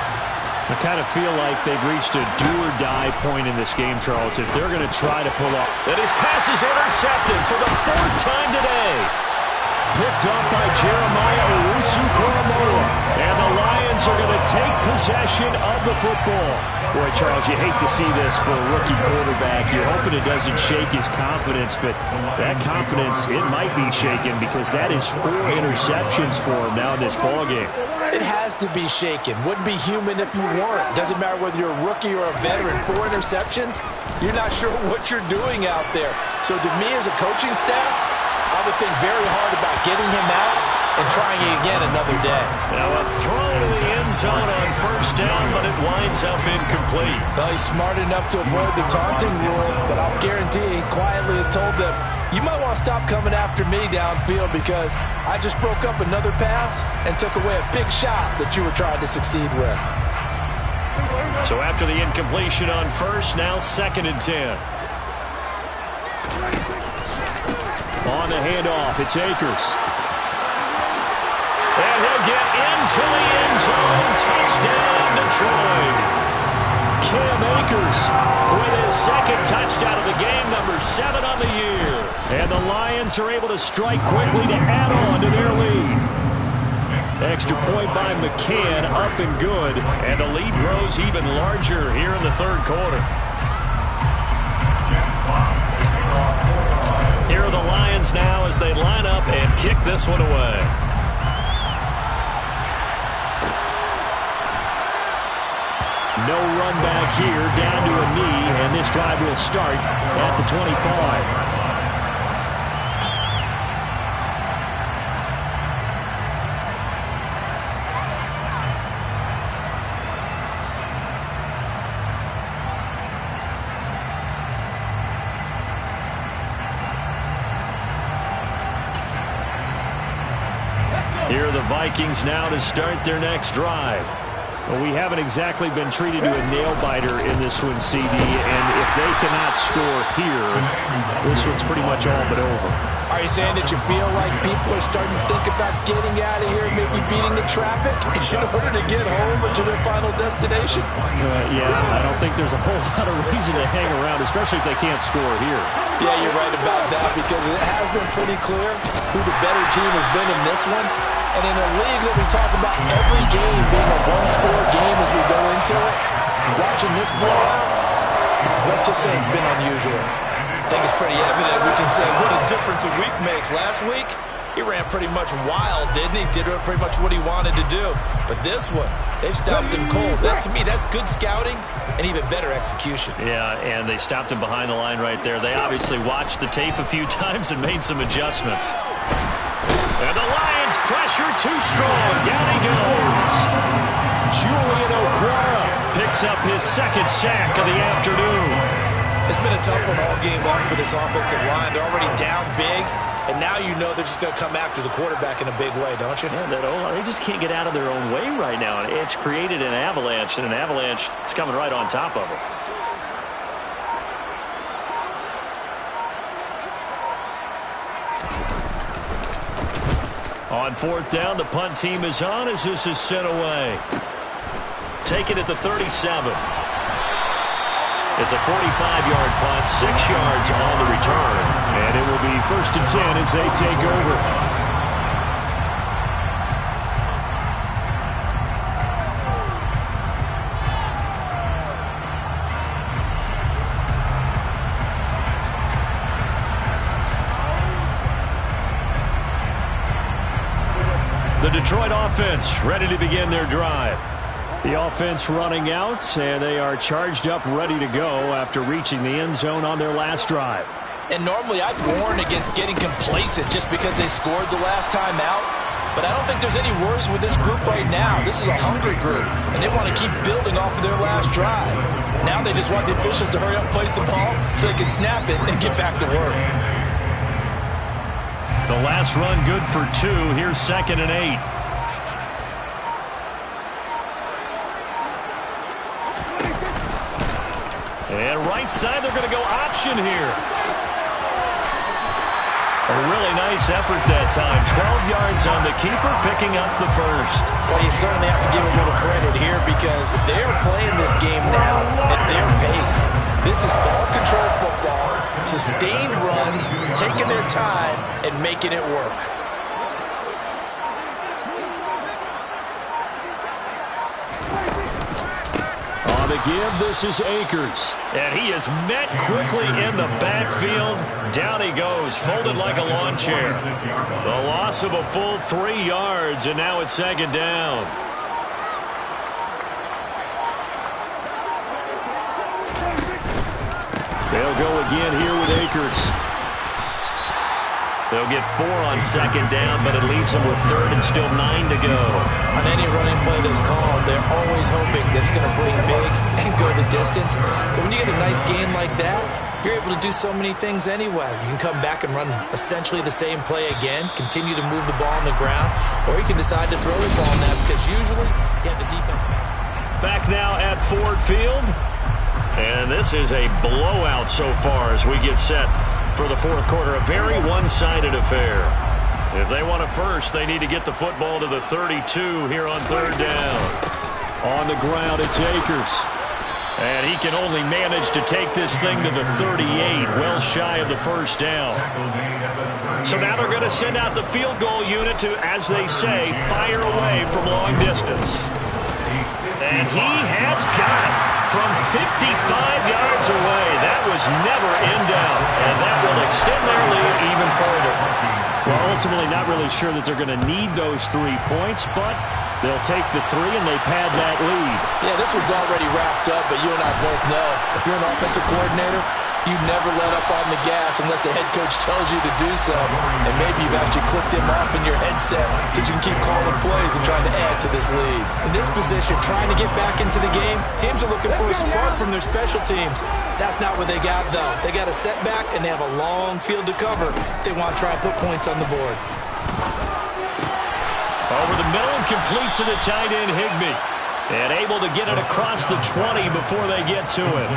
I kind of feel like they've reached a do-or-die point in this game, Charles, if they're going to try to pull off. And his pass is intercepted for the 4th time today. Picked up by Jeremiah Owusu-Koramoah. And the Lions are going to take possession of the football. Boy, Charles, you hate to see this for a rookie quarterback. You're hoping it doesn't shake his confidence, but that confidence, it might be shaken because that is 4 interceptions for him now in this ballgame. It has to be shaken. Wouldn't be human if you weren't. Doesn't matter whether you're a rookie or a veteran. 4 interceptions, you're not sure what you're doing out there. So to me as a coaching staff, I would think very hard about getting him out and trying it again another day. Now a throw to the end zone on 1st down, but it winds up incomplete. Well, he's smart enough to avoid the taunting rule, but I'll guarantee he quietly has told them, you might want to stop coming after me downfield because I just broke up another pass and took away a big shot that you were trying to succeed with. So after the incompletion on 1st, now 2nd and 10. On the handoff, it's Akers. And he'll get into the end zone. Touchdown, Detroit. Cam Akers with his 2nd touchdown of the game, number 7 on the year. And the Lions are able to strike quickly to add on to their lead. Extra point by McCann, up and good. And the lead grows even larger here in the 3rd quarter. Here are the Lions now as they line up and kick this one away. No run back here, down to a knee, and this drive will start at the 25. Here are the Vikings now to start their next drive. Well, we haven't exactly been treated to a nail-biter in this one, CD, and if they cannot score here, this one's pretty much all but over. Are you saying that you feel like people are starting to think about getting out of here, maybe beating the traffic in order to get home or to their final destination? Yeah, I don't think there's a whole lot of reason to hang around, especially if they can't score here. Yeah, you're right about that, because it has been pretty clear who the better team has been in this one. And in a league that we talk about every game being a one-score game as we go into it, watching this blowout, let's just say it's been unusual. I think it's pretty evident. We can say what a difference a week makes. Last week, he ran pretty much wild, didn't he? Did pretty much what he wanted to do. But this one, they've stopped him cold. That, to me, that's good scouting and even better execution. Yeah, and they stopped him behind the line right there. They obviously watched the tape a few times and made some adjustments. And the Lions pressure too strong. Down he goes. Julian Okwara picks up his second sack of the afternoon. It's been a tough one all game long for this offensive line. They're already down big, and now you know they're just going to come after the quarterback in a big way, don't you? Yeah, they just can't get out of their own way right now. It's created an avalanche, and an avalanche is coming right on top of them. On fourth down, the punt team is on as this is sent away. Take it at the 37. It's a 45-yard punt, 6 yards on the return. And it will be 1st and 10 as they take over. The Detroit offense ready to begin their drive. The offense running out, and they are charged up, ready to go after reaching the end zone on their last drive. And normally I'd warn against getting complacent just because they scored the last time out. But I don't think there's any worries with this group right now. This is a hungry group, and they want to keep building off of their last drive. Now they just want the officials to hurry up and place the ball so they can snap it and get back to work. The last run good for 2. Here's 2nd and 8. And right side, they're going to go option here. A really nice effort that time. 12 yards on the keeper, picking up the first. Well, you certainly have to give a little credit here because they're playing this game now at their pace. This is ball control football, sustained runs, taking their time, and making it work. On the give, this is Akers. And he is met quickly in the backfield. Down he goes, folded like a lawn chair. The loss of a full 3 yards, and now it's 2nd down. They'll go again here with Akers. They'll get 4 on 2nd down, but it leaves them with 3rd and still 9 to go. On any running play that's called, they're always hoping that's going to break big and go the distance. But when you get a nice gain like that, you're able to do so many things anyway. You can come back and run essentially the same play again, continue to move the ball on the ground, or you can decide to throw the ball now because usually you have the defense. Back now at Ford Field. And this is a blowout so far as we get set for the fourth quarter. A very one-sided affair. If they want a first, they need to get the football to the 32 here on 3rd down. On the ground, it's Akers. And he can only manage to take this thing to the 38, well shy of the 1st down. So now they're going to send out the field goal unit to, as they say, fire away from long distance. And he has got it from 55 yards away. That was never in doubt, and that will extend their lead even further. Well, ultimately not really sure that they're going to need those 3 points, but they'll take the 3 and they pad that lead. Yeah, this one's already wrapped up, but you and I both know if you're an offensive coordinator, you never let up on the gas unless the head coach tells you to do so. And maybe you've actually clicked him off in your headset so you can keep calling plays and trying to add to this lead. In this position, trying to get back into the game, teams are looking for a spark from their special teams. That's not what they got, though. They got a setback, and they have a long field to cover if they want to try and put points on the board. Over the middle and complete to the tight end, Higbee. And able to get it across the 20 before they get to it.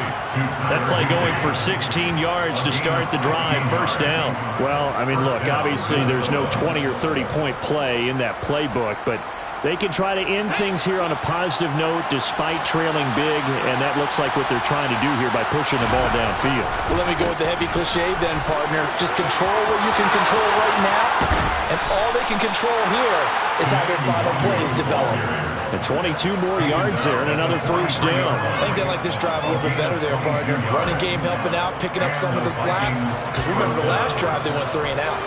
That play going for 16 yards to start the drive, first down. Well, I mean, look, obviously there's no 20 or 30-point play in that playbook, but they can try to end things here on a positive note despite trailing big, and that looks like what they're trying to do here by pushing the ball downfield. Well, let me go with the heavy cliche then, partner. Just control what you can control right now, and all they can control here is how their final plays develop. And 22 more yards there and another first down. I think they like this drive a little bit better there, partner. Running game helping out, picking up some of the slack. Because remember the last drive, they went 3 and out.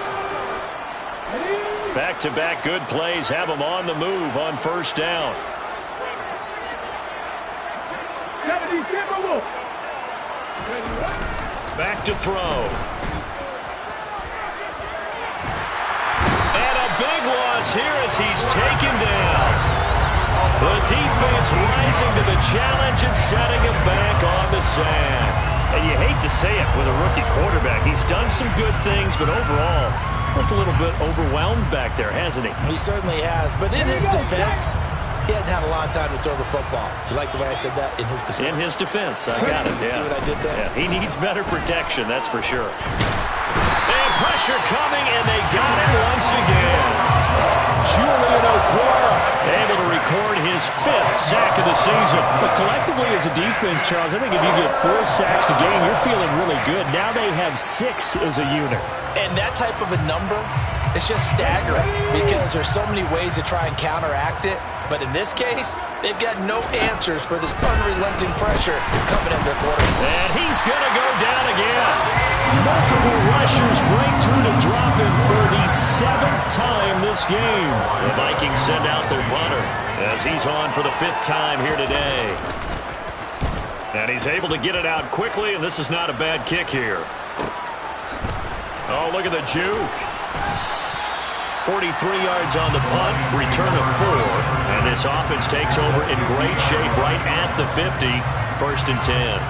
Back-to-back good plays have them on the move on first down. Back to throw. And a big loss here as he's taken down. The defense rising to the challenge and setting him back on the sand. And you hate to say it with a rookie quarterback. He's done some good things, but overall, looked a little bit overwhelmed back there, hasn't he? He certainly has, but in his defense, he hadn't had a long time to throw the football. You like the way I said that? In his defense. In his defense, I got it. See what I did there? Yeah, he needs better protection, that's for sure. And pressure coming, and they got him once again. Julian Okwara able to record his 5th sack of the season. But collectively as a defense, Charles, I think if you get 4 sacks a game, you're feeling really good. Now they have 6 as a unit. And that type of a number is just staggering because there's so many ways to try and counteract it. But in this case, they've got no answers for this unrelenting pressure coming at their quarterback. And he's going to go down again. Multiple rushers break through to drop him for the 7th time this game. The Vikings send out their punter as he's on for the 5th time here today. And he's able to get it out quickly, and this is not a bad kick here. Oh, look at the juke. 43 yards on the punt, return of 4. And this offense takes over in great shape right at the 50, 1st and 10.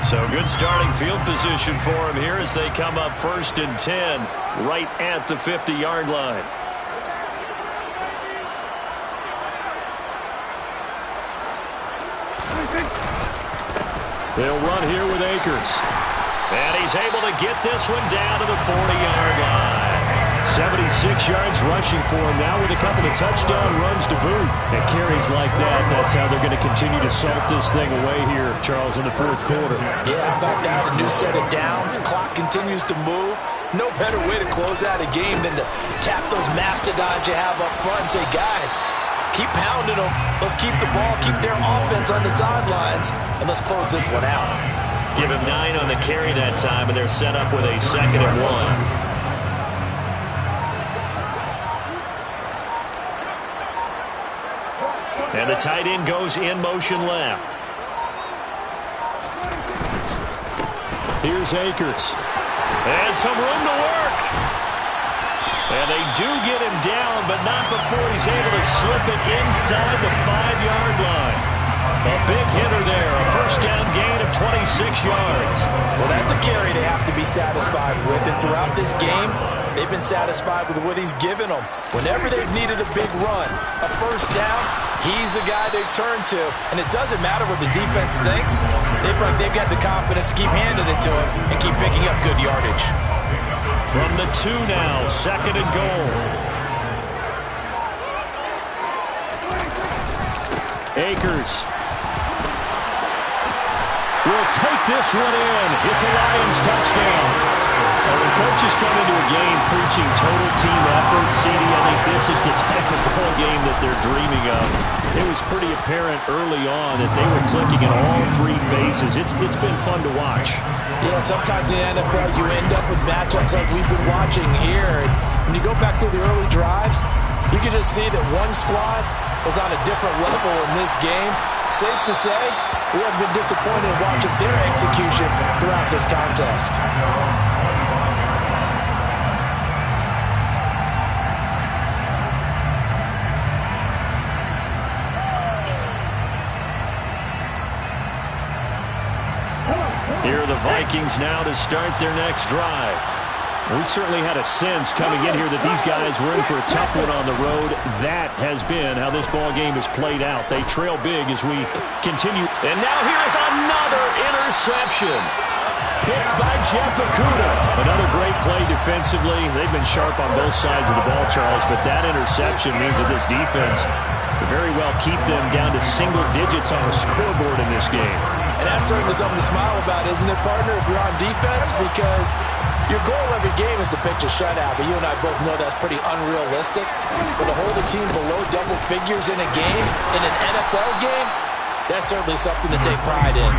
So good starting field position for him here as they come up 1st and 10 right at the 50-yard line. They'll run here with Akers. And he's able to get this one down to the 40-yard line. 76 yards rushing for him now with a couple of touchdown runs to boot. And carries like that, that's how they're going to continue to salt this thing away here, Charles, in the 4th quarter. Yeah, how about that? A new set of downs. Clock continues to move. No better way to close out a game than to tap those mastodons you have up front and say, guys, keep pounding them. Let's keep the ball, keep their offense on the sidelines, and let's close this one out. Give him 9 on the carry that time, and they're set up with a 2nd and 1. And the tight end goes in motion left. Here's Akers. And some room to work. And they do get him down, but not before he's able to slip it inside the 5-yard line. A big hitter there, a 1st down gain of 26 yards. Well, that's a carry they have to be satisfied with. And throughout this game, they've been satisfied with what he's given them. Whenever they've needed a big run, a 1st down, he's the guy they've turned to. And it doesn't matter what the defense thinks. They've got the confidence to keep handing it to him and keep picking up good yardage. From the 2 now, 2nd and goal. Akers will take this one in. It's a Lions touchdown. When coaches come into a game preaching total team effort, CD, I think this is the type of ball game that they're dreaming of. It was pretty apparent early on that they were clicking in all 3 phases. It's been fun to watch. Yeah, sometimes in the NFL you end up with matchups like we've been watching here. And when you go back through the early drives, you can just see that one squad was on a different level in this game. Safe to say, we have been disappointed in watching their execution throughout this contest. Here are the Vikings now to start their next drive. We certainly had a sense coming in here that these guys were in for a tough one on the road. That has been how this ball game has played out. They trail big as we continue. And now here is another interception. Picked by Jeff Okudah. Another great play defensively. They've been sharp on both sides of the ball, Charles, but that interception means that this defense will very well keep them down to single digits on the scoreboard in this game. And that's certainly something to smile about, isn't it, partner, if you're on defense? Because your goal every game is to pitch a shutout, but you and I both know that's pretty unrealistic. But to hold a team below double figures in a game, in an NFL game, that's certainly something to take pride in.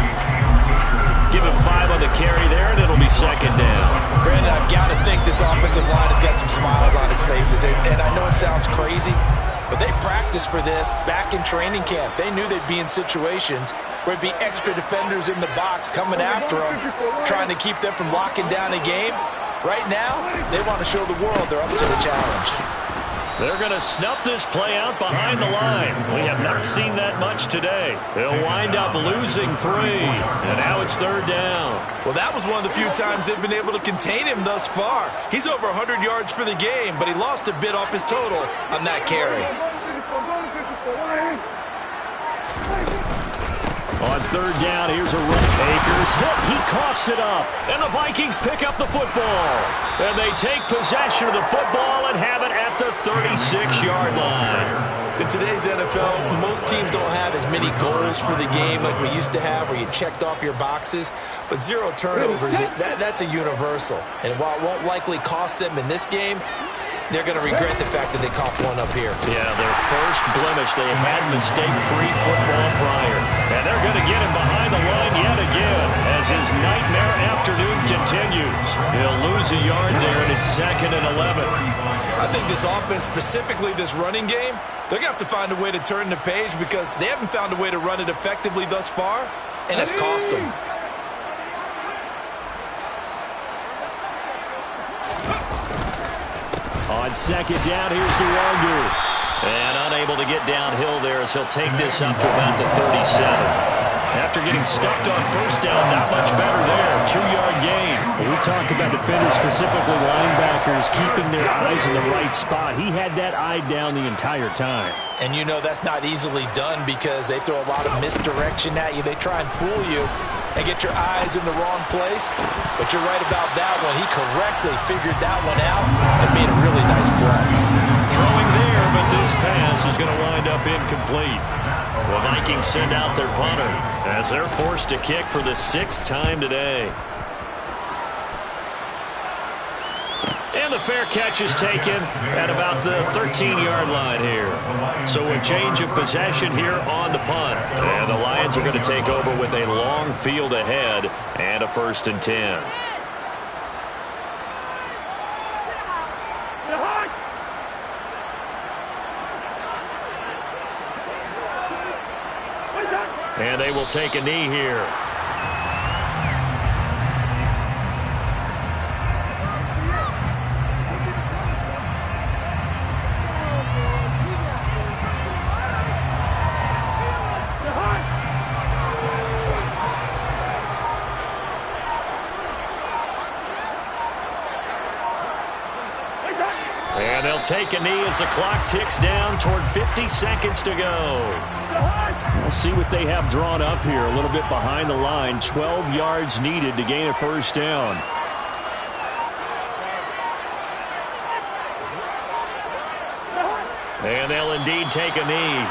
Give him 5 on the carry there, and it'll be second down. Brandon, I've got to think this offensive line has got some smiles on its faces. And I know it sounds crazy, but they practiced for this back in training camp. They knew they'd be in situations where it'd be extra defenders in the box coming after them, trying to keep them from locking down a game. Right now, they want to show the world they're up to the challenge. They're going to snuff this play out behind the line. We have not seen that much today. They'll wind up losing 3, and now it's third down. Well, that was one of the few times they've been able to contain him thus far. He's over 100 yards for the game, but he lost a bit off his total on that carry. On third down, here's a run. Akers hit. He coughs it up. And the Vikings pick up the football. And they take possession of the football and have it at the 36-yard line. In today's NFL, most teams don't have as many goals for the game like we used to have where you checked off your boxes. But 0 turnovers, that's a universal. And while it won't likely cost them in this game, they're going to regret the fact that they coughed one up here. Yeah, their first blemish. They had mistake-free football prior. And they're going to get him behind the line yet again as his nightmare afternoon continues. He'll lose a yard there, and it's 2nd and 11. I think this offense, specifically this running game, they're going to have to find a way to turn the page because they haven't found a way to run it effectively thus far, and it's cost them. On second down, here's Nwangu. And unable to get downhill there as he'll take this up to about the 37. After getting stuffed on first down, not much better there. 2-yard gain. We talk about defenders, specifically linebackers, keeping their eyes in the right spot. He had that eye down the entire time. And you know that's not easily done because they throw a lot of misdirection at you. They try and fool you and get your eyes in the wrong place. But you're right about that one. He correctly figured that one out and made a really nice play. Throwing there, but this pass is going to wind up incomplete. The Vikings send out their punter as they're forced to kick for the 6th time today. And the fair catch is taken at about the 13-yard line here. So a change of possession here on the punt. And the Lions are going to take over with a long field ahead and a 1st and 10. And they will take a knee here. And they'll take a knee as the clock ticks down toward 50 seconds to go. We'll see what they have drawn up here. A little bit behind the line. 12 yards needed to gain a first down. And they'll indeed take a knee.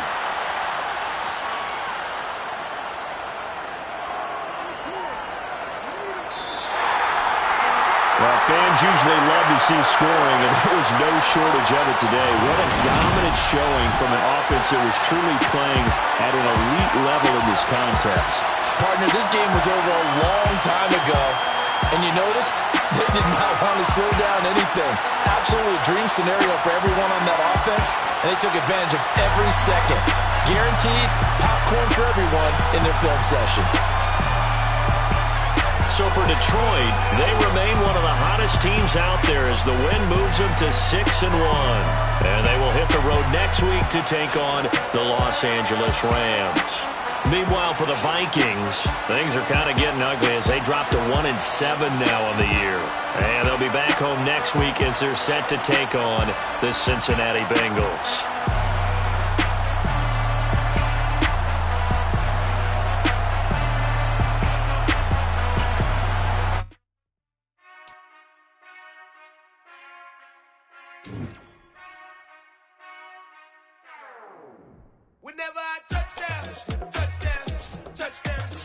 Well, fans usually love to see scoring, and there was no shortage of it today. What a dominant showing from an offense that was truly playing at an elite level in this contest. Partner, this game was over a long time ago, and you noticed they did not want to slow down anything. Absolutely a dream scenario for everyone on that offense, and they took advantage of every second. Guaranteed popcorn for everyone in their film session. So for Detroit, they remain one of the hottest teams out there as the win moves them to 6-1. And they will hit the road next week to take on the Los Angeles Rams. Meanwhile, for the Vikings, things are kind of getting ugly as they drop to 1-7 now on the year. And they'll be back home next week as they're set to take on the Cincinnati Bengals. Whenever I touch down, touchdown, touchdown.